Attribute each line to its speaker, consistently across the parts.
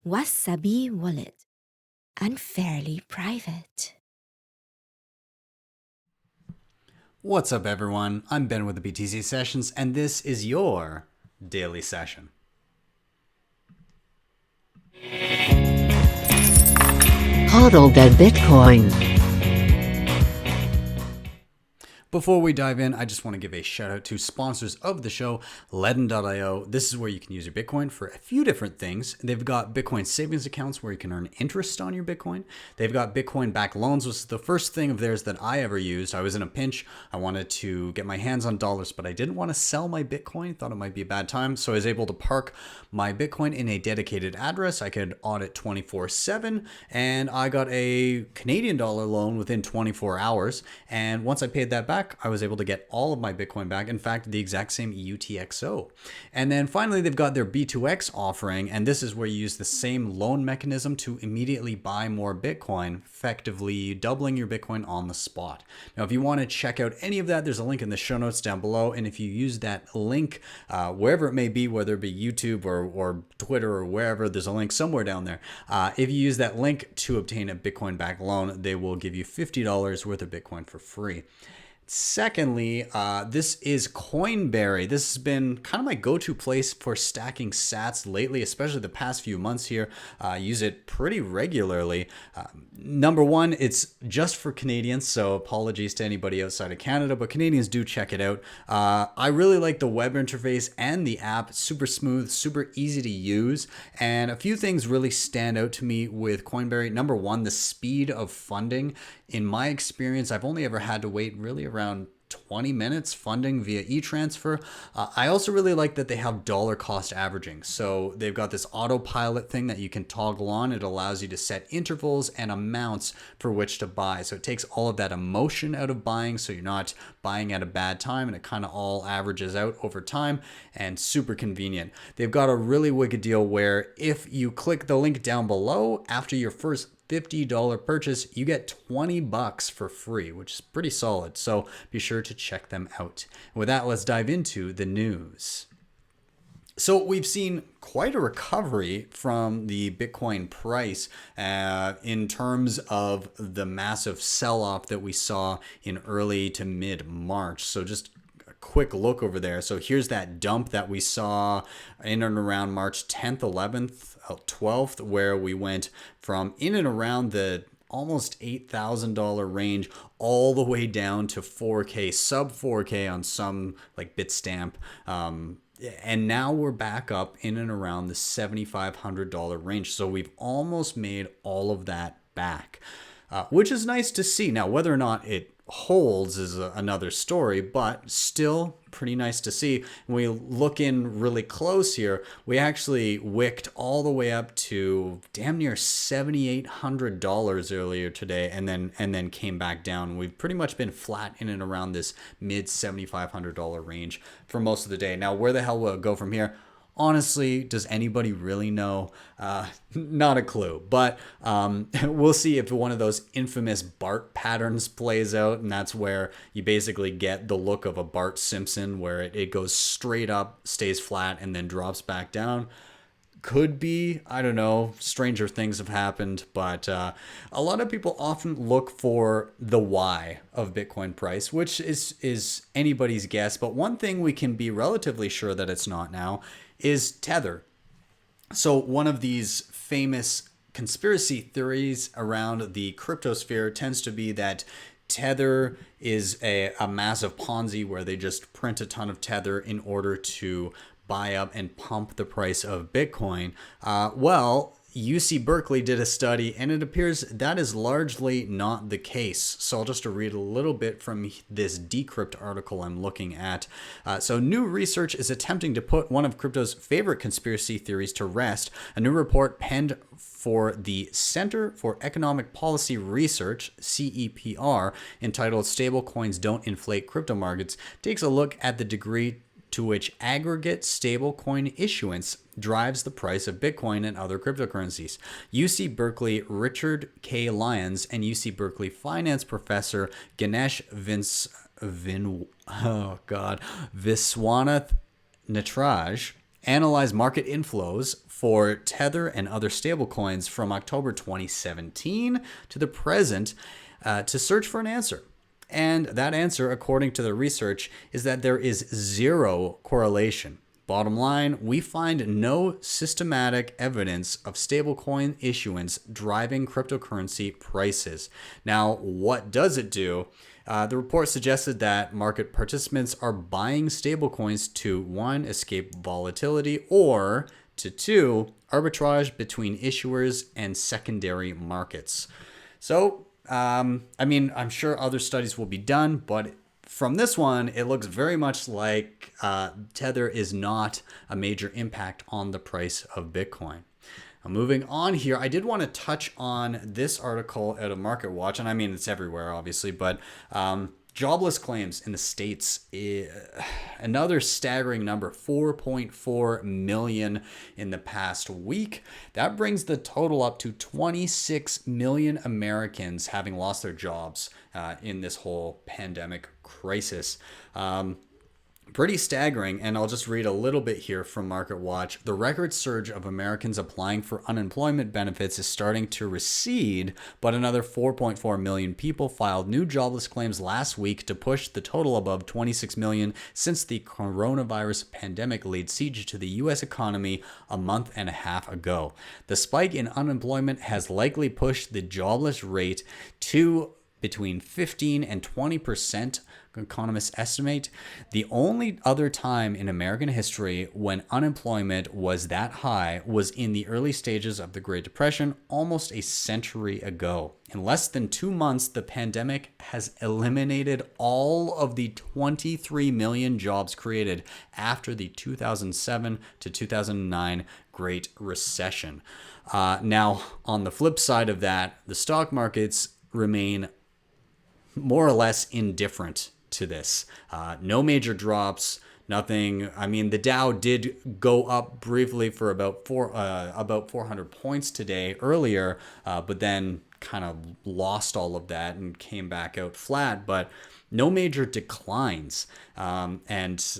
Speaker 1: Wasabi wallet. Unfairly private.
Speaker 2: What's up, everyone? I'm Ben with the BTC Sessions, and this is your daily session.
Speaker 3: Hodl the Bitcoin.
Speaker 2: Before we dive in, I just want to give a shout out to sponsors of the show, LEDN.io. This is where you can use your Bitcoin for a few different things. They've got Bitcoin savings accounts where you can earn interest on your Bitcoin. They've got Bitcoin backed loans, which is the first thing of theirs that I ever used. I was in a pinch. I wanted to get my hands on dollars, but I didn't want to sell my Bitcoin. Thought it might be a bad time. So I was able to park my Bitcoin in a dedicated address. I could audit 24/7, and I got a Canadian dollar loan within 24 hours. And once I paid that back, I was able to get all of my Bitcoin back. In fact, the exact same UTXO. And then finally, they've got their B2X offering. And this is where you use the same loan mechanism to immediately buy more Bitcoin, effectively doubling your Bitcoin on the spot. Now, if you want to check out any of that, there's a link in the show notes down below. And if you use that link, wherever it may be, whether it be YouTube or Twitter or wherever, there's a link somewhere down there. If you use that link to obtain a Bitcoin backed loan, they will give you $50 worth of Bitcoin for free. Secondly, this is Coinberry. This has been kind of my go-to place for stacking sats lately, especially the past few months here. I use it pretty regularly. Number one, it's just for Canadians, so apologies to anybody outside of Canada, but Canadians do check it out. I really like the web interface and the app. It's super smooth, super easy to use, and a few things really stand out to me with Coinberry. Number one, the speed of funding. In my experience, I've only ever had to wait really around 20 minutes funding via e-transfer. I also really like that they have dollar cost averaging. So they've got this autopilot thing that you can toggle on. It allows you to set intervals and amounts for which to buy. So it takes all of that emotion out of buying, so you're not buying at a bad time, and it kind of all averages out over time, and super convenient. They've got a really wicked deal where if you click the link down below after your first $50 purchase, you get $20 for free, which is pretty solid. So be sure to check them out. With that, let's dive into the news. So we've seen quite a recovery from the Bitcoin price in terms of the massive sell-off that we saw in early to mid-March. So just quick look over there. So here's that dump that we saw in and around March 10th, 11th, 12th, where we went from in and around the almost $8,000 range all the way down to 4K, sub 4K on some like Bitstamp. And now we're back up in and around the $7,500 range. So we've almost made all of that back, which is nice to see. Now, whether or not it holds is another story, but still pretty nice to see. When we look in really close here, we actually wicked all the way up to damn near $7,800 earlier today, and then came back down. We've pretty much been flat in and around this mid $7,500 range for most of the day. Now, where the hell will it go from here? Honestly, does anybody really know? Not a clue. But we'll see if one of those infamous Bart patterns plays out, and that's where you basically get the look of a Bart Simpson, where it goes straight up, stays flat, and then drops back down. Could be, I don't know, stranger things have happened, but a lot of people often look for the why of Bitcoin price, which is anybody's guess. But one thing we can be relatively sure that it's not now is Tether. So one of these famous conspiracy theories around the cryptosphere tends to be that Tether is a massive Ponzi where they just print a ton of Tether in order to buy up and pump the price of Bitcoin. Well, UC Berkeley did a study, and it appears that is largely not the case. So I'll just read a little bit from this Decrypt article I'm looking at. So new research is attempting to put one of crypto's favorite conspiracy theories to rest. A new report penned for the Center for Economic Policy Research, CEPR, entitled Stablecoins Don't Inflate Crypto Markets, takes a look at the degree to which aggregate stablecoin issuance drives the price of Bitcoin and other cryptocurrencies. UC Berkeley Richard K. Lyons and UC Berkeley finance professor Ganesh Viswanath Natraj analyzed market inflows for Tether and other stablecoins from October 2017 to the present to search for an answer. And that answer, according to the research, is that there is zero correlation. Bottom line, we find no systematic evidence of stablecoin issuance driving cryptocurrency prices. Now, what does it do? The report suggested that market participants are buying stablecoins to, one, escape volatility, or to two, arbitrage between issuers and secondary markets. So, I'm sure other studies will be done, but from this one, it looks very much like Tether is not a major impact on the price of Bitcoin. Now, moving on here, I did want to touch on this article out of Market Watch, and it's everywhere, obviously, but jobless claims in the States, another staggering number, 4.4 million in the past week. That brings the total up to 26 million Americans having lost their jobs in this whole pandemic crisis. Pretty staggering, and I'll just read a little bit here from Market Watch. The record surge of Americans applying for unemployment benefits is starting to recede, but another 4.4 million people filed new jobless claims last week to push the total above 26 million since the coronavirus pandemic laid siege to the U.S. economy a month and a half ago. The spike in unemployment has likely pushed the jobless rate to between 15 and 20%, economists estimate. The only other time in American history when unemployment was that high was in the early stages of the Great Depression, almost a century ago. In less than 2 months, the pandemic has eliminated all of the 23 million jobs created after the 2007 to 2009 Great Recession. Now, on the flip side of that, the stock markets remain more or less indifferent to this. No major drops, nothing. The Dow did go up briefly for about 400 points today earlier, but then kind of lost all of that and came back out flat, but no major declines. And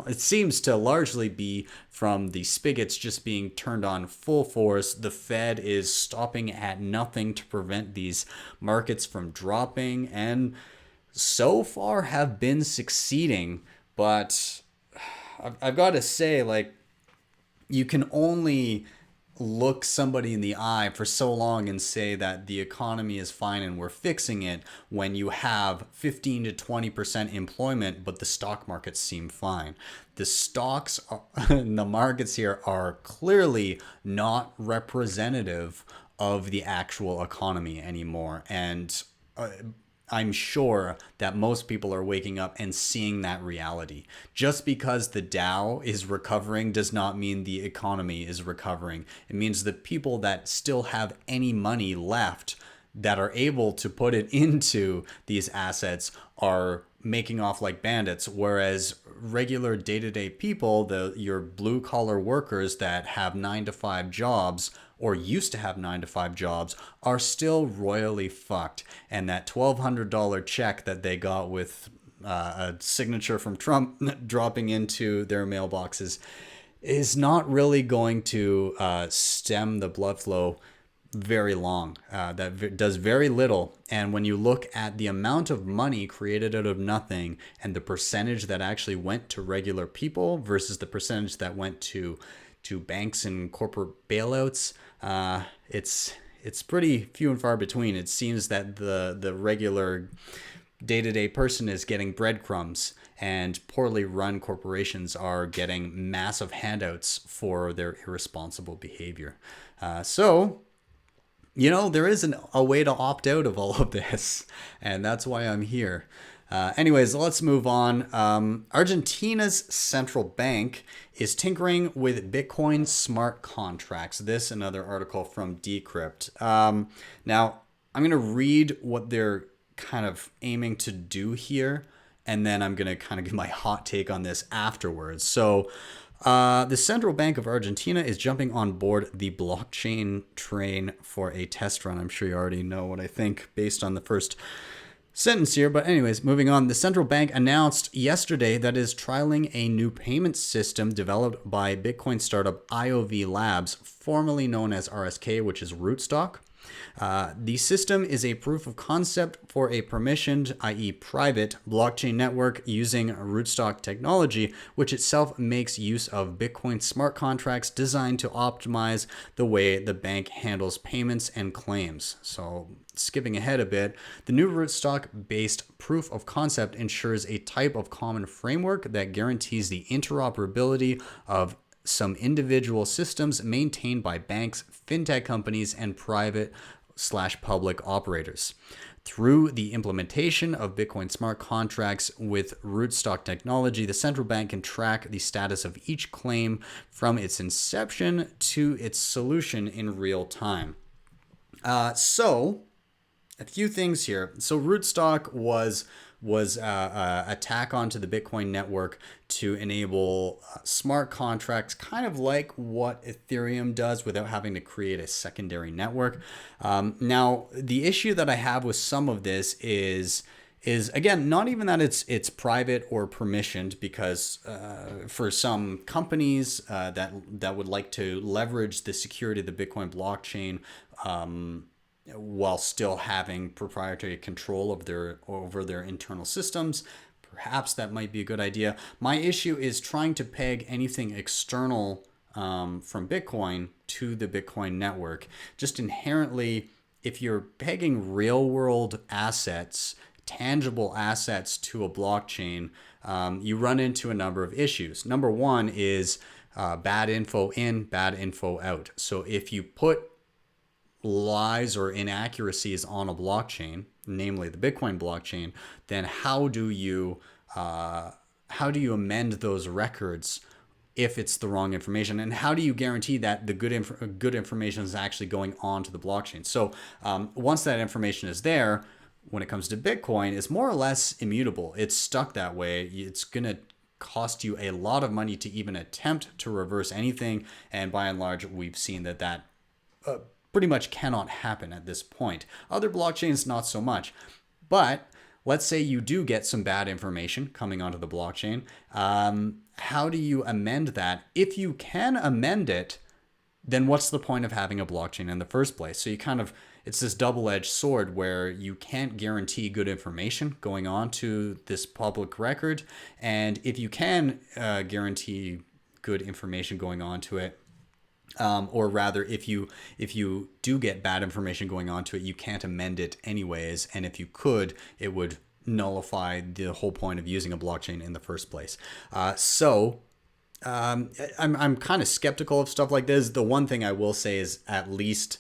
Speaker 2: it seems to largely be from the spigots just being turned on full force. The Fed is stopping at nothing to prevent these markets from dropping, and so far have been succeeding. But I've got to say, you can only look somebody in the eye for so long and say that the economy is fine and we're fixing it when you have 15 to 20% employment, but the stock markets seem fine. The stocks in the markets here are clearly not representative of the actual economy anymore. And I'm sure that most people are waking up and seeing that reality. Just because the Dow is recovering does not mean the economy is recovering. It means the people that still have any money left that are able to put it into these assets are making off like bandits, whereas regular day-to-day people, your blue-collar workers that have 9-to-5 jobs or used to have 9-to-5 jobs are still royally fucked. And that $1,200 check that they got with a signature from Trump dropping into their mailboxes is not really going to stem the blood flow very long. That does very little. And when you look at the amount of money created out of nothing and the percentage that actually went to regular people versus the percentage that went to banks and corporate bailouts, it's pretty few and far between. It seems that the regular day-to-day person is getting breadcrumbs, and poorly run corporations are getting massive handouts for their irresponsible behavior. So there isn't a way to opt out of all of this, and that's why I'm here. Anyways, let's move on. Argentina's central bank is tinkering with Bitcoin smart contracts. This, another article from Decrypt. Now, I'm going to read what they're kind of aiming to do here, and then I'm going to kind of give my hot take on this afterwards. So, the Central Bank of Argentina is jumping on board the blockchain train for a test run. I'm sure you already know what I think based on the first sentence here, but anyways, moving on. The central bank announced yesterday that it is trialing a new payment system developed by Bitcoin startup IOV Labs, formerly known as RSK, which is rootstock. The system is a proof of concept for a permissioned, i.e. private, blockchain network using rootstock technology, which itself makes use of Bitcoin smart contracts designed to optimize the way the bank handles payments and claims. So skipping ahead a bit, the new rootstock-based proof of concept ensures a type of common framework that guarantees the interoperability of some individual systems maintained by banks, fintech companies, and private/public operators. Through the implementation of Bitcoin smart contracts with rootstock technology, the central bank can track the status of each claim from its inception to its solution in real time. So a few things here. So rootstock was a tack onto the Bitcoin network to enable smart contracts, kind of like what Ethereum does without having to create a secondary network. Now, the issue that I have with some of this is again, not even that it's private or permissioned, because for some companies that would like to leverage the security of the Bitcoin blockchain, while still having proprietary control over their internal systems, perhaps that might be a good idea. My issue is trying to peg anything external from Bitcoin to the Bitcoin network. Just inherently, if you're pegging real world assets, tangible assets to a blockchain, you run into a number of issues. Number one is bad info in, bad info out. So if you put lies or inaccuracies on a blockchain, namely the Bitcoin blockchain, then how do you amend those records if it's the wrong information, and how do you guarantee that the good information is actually going on to the blockchain? So once that information is there, when it comes to Bitcoin, it's more or less immutable. It's stuck that way. It's gonna cost you a lot of money to even attempt to reverse anything, and by and large, we've seen that pretty much cannot happen at this point. Other blockchains, not so much. But let's say you do get some bad information coming onto the blockchain. How do you amend that? If you can amend it, then what's the point of having a blockchain in the first place? So it's this double-edged sword where you can't guarantee good information going on to this public record. And if you can guarantee good information going on to it, or rather, if you do get bad information going on to it, you can't amend it anyways. And if you could, it would nullify the whole point of using a blockchain in the first place. So I'm kind of skeptical of stuff like this. The one thing I will say is, at least,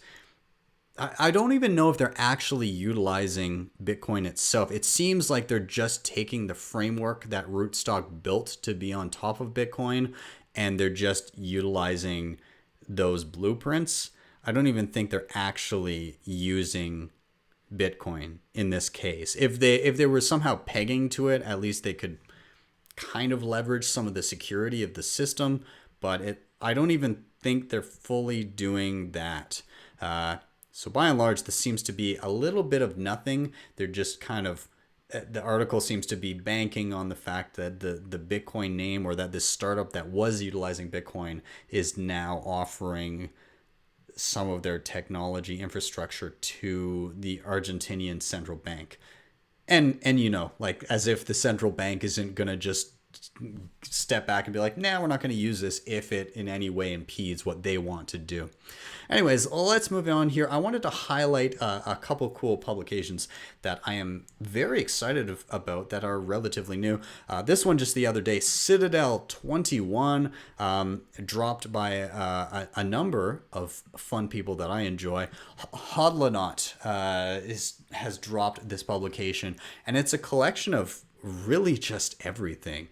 Speaker 2: I don't even know if they're actually utilizing Bitcoin itself. It seems like they're just taking the framework that rootstock built to be on top of Bitcoin, and they're just utilizing those blueprints. I don't even think they're actually using Bitcoin in this case. If they were somehow pegging to it, at least they could kind of leverage some of the security of the system, but I don't even think they're fully doing that. So by and large, this seems to be a little bit of nothing. They're just kind of, the article seems to be banking on the fact that the Bitcoin name, or that this startup that was utilizing Bitcoin, is now offering some of their technology infrastructure to the Argentinian central bank. And like, as if the central bank isn't going to just step back and be like, nah, we're not going to use this if it in any way impedes what they want to do. Anyways, let's move on here. I wanted to highlight a couple cool publications that I am very excited about that are relatively new. This one just the other day, Citadel 21, dropped by a number of fun people that I enjoy. Hodlonaut has dropped this publication, and it's a collection of really just everything.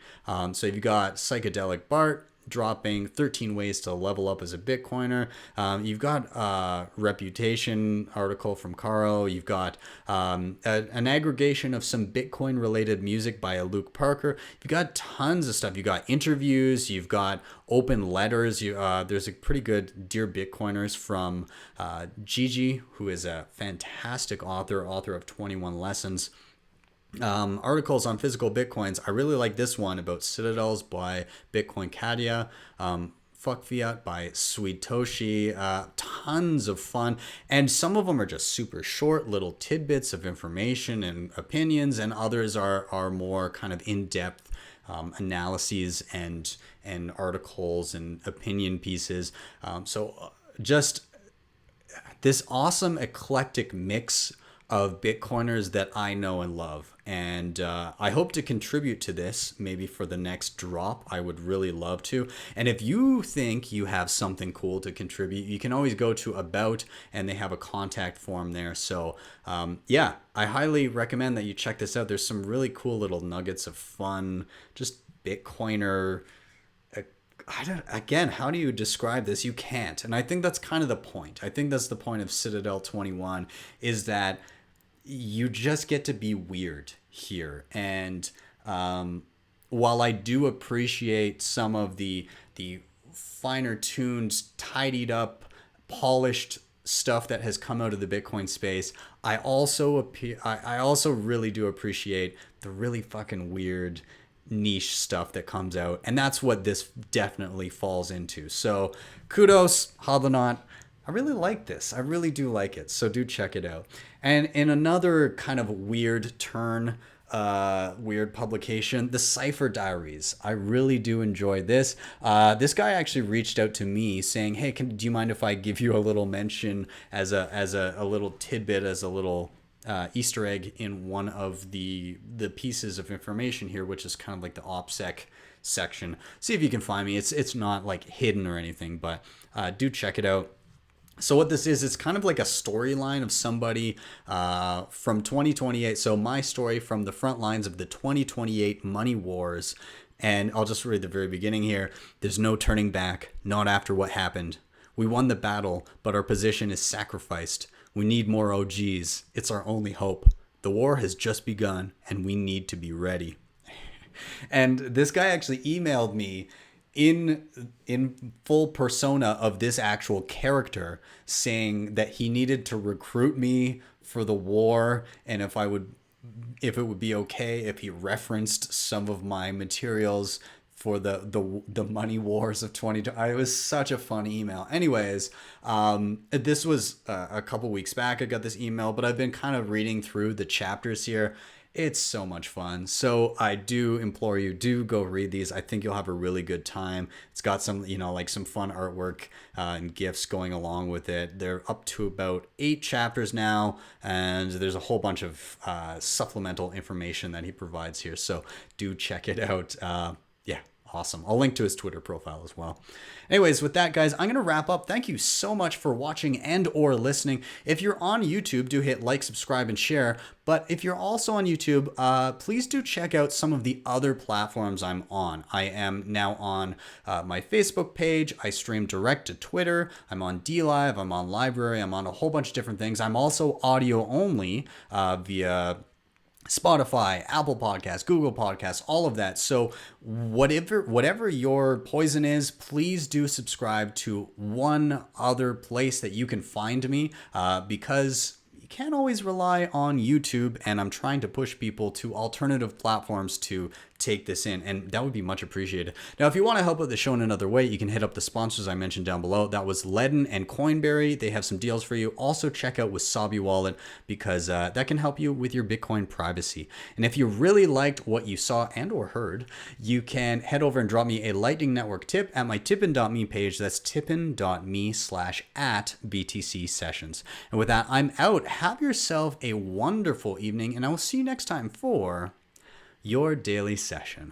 Speaker 2: So you've got Psychedelic Bart dropping 13 ways to level up as a Bitcoiner. You've got a reputation article from Caro. You've got an aggregation of some Bitcoin related music by a Luke Parker. You've got tons of stuff. You've got interviews. You've got open letters. There's a pretty good Dear Bitcoiners from Gigi, who is a fantastic author of 21 Lessons. articles on physical bitcoins. I really like this one about Citadels by Bitcoin Katia. Fuck Fiat by Sweet Toshi. Tons of fun. And some of them are just super short, little tidbits of information and opinions, and others are more kind of in-depth analyses and articles and opinion pieces. Just this awesome eclectic mix of Bitcoiners that I know and love. And I hope to contribute to this maybe for the next drop. I would really love to. And if you think you have something cool to contribute, you can always go to About, and they have a contact form there. So yeah, I highly recommend that you check this out. There's some really cool little nuggets of fun, just Bitcoiner. Again, how do you describe this? You can't. And I think that's kind of the point. I think that's the point of Citadel 21, is that you just get to be weird here. And while I do appreciate some of the finer tuned, tidied up, polished stuff that has come out of the Bitcoin space, I also really do appreciate the really fucking weird niche stuff that comes out, and that's what this definitely falls into. So kudos, Hodlonaut. I really like this. I really do like it. So do check it out. And in another kind of weird turn, weird publication, the Cypher Diaries. I really do enjoy this. This guy actually reached out to me saying, "Hey, do you mind if I give you a little mention as a little tidbit, as a little Easter egg in one of the pieces of information here," which is kind of like the OPSEC section. See if you can find me. It's not like hidden or anything, but do check it out. So what this is, it's kind of like a storyline of somebody from 2028. So my story from the front lines of the 2028 money wars. And I'll just read the very beginning here. "There's no turning back, not after what happened. We won the battle, but our position is sacrificed. We need more OGs. It's our only hope. The war has just begun, and we need to be ready." And this guy actually emailed me in full persona of this actual character, saying that he needed to recruit me for the war, and if it would be okay if he referenced some of my materials for the money wars of 2020. It was such a fun email. Anyways, this was a couple weeks back. I got this email, but I've been kind of reading through the chapters here. It's so much fun. So I do implore you, do go read these. I think you'll have a really good time. It's got some, like some fun artwork and gifts going along with it. They're up to about 8 chapters now, and there's a whole bunch of supplemental information that he provides here. So do check it out. Yeah. Awesome. I'll link to his Twitter profile as well. Anyways, with that, guys, I'm going to wrap up. Thank you so much for watching and or listening. If you're on YouTube, do hit like, subscribe, and share. But if you're also on YouTube, please do check out some of the other platforms I'm on. I am now on my Facebook page. I stream direct to Twitter. I'm on DLive. I'm on Library. I'm on a whole bunch of different things. I'm also audio only via Spotify, Apple Podcasts, Google Podcasts, all of that. So whatever your poison is, please do subscribe to one other place that you can find me, because you can't always rely on YouTube, and I'm trying to push people to alternative platforms to take this in, and that would be much appreciated. Now, if you want to help with the show in another way, you can hit up the sponsors I mentioned down below. That was LEDN and Coinberry. They have some deals for you. Also check out Wasabi Wallet, because that can help you with your Bitcoin privacy. And if you really liked what you saw and or heard, you can head over and drop me a Lightning Network tip at my tippin.me page. That's tippin.me/@BTC sessions. And with that, I'm out. Have yourself a wonderful evening, and I will see you next time for your daily session.